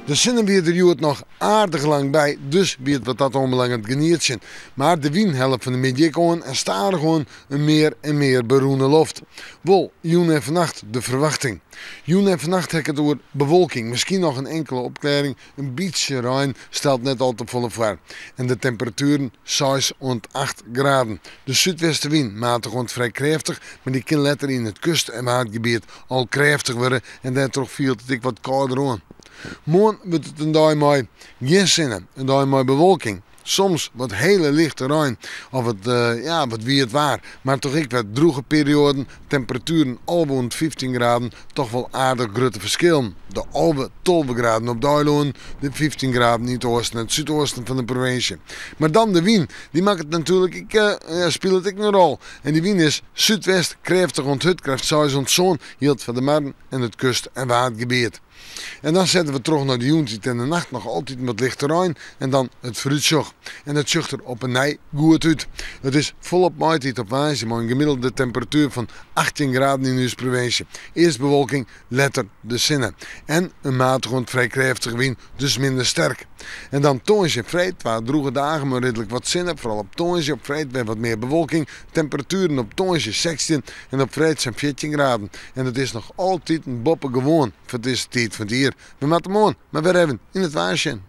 De zinnen duurt nog aardig lang bij, dus biedt wat dat onbelangrijk geniertje. Maar de wien helpt van de middag aan en staat gewoon een meer en meer beroende lucht. Wel, joen en vannacht de verwachting. Joen en vannacht heb ik het door bewolking, misschien nog een enkele opklaring, een beetje rein stelt net al te volle voor. En de temperaturen 6 tot 8 graden. De zuidwestenwind matig en vrij krachtig, maar die kan letter in het kust- en maatgebied al krachtig worden en daar toch viel het ik wat kouder aan. Morgen wordt het een dag met geen zinnen, een dag met bewolking. Soms wat hele lichte rein, of wat wie het waar. Maar toch ik wat droge perioden, temperaturen al rond 15 graden, toch wel aardig grote verschillen. De albe 12 graden op Duiloon, de 15 graden in het oosten en het zuidoosten van de provincie. Maar dan de wind, die maakt het natuurlijk, speelt het een rol. En die wind is zuidwest, krachtig ont hutkracht, 6 ont zon, hield van de marn en het kust- en watergebied. En dan zetten we terug naar de joentijd en de nacht nog altijd met lichte rein en dan het vooruitzicht. En het zucht er op een nij goed uit. Het is volop maaitijd op wijze, maar een gemiddelde temperatuur van 18 graden in uw provincie. Eerst bewolking, letter de zinnen. En een matig en vrij krachtige wind, dus minder sterk. En dan toonsje vrij, waar droege dagen maar redelijk wat zinnen, vooral op toonsje, op vrij weer wat meer bewolking. Temperaturen op toonsje 16 en op vrij zijn 14 graden. En het is nog altijd een boppen gewoon voor deze tijd van het hier. We maken hem aan, maar weer even in het waarsje.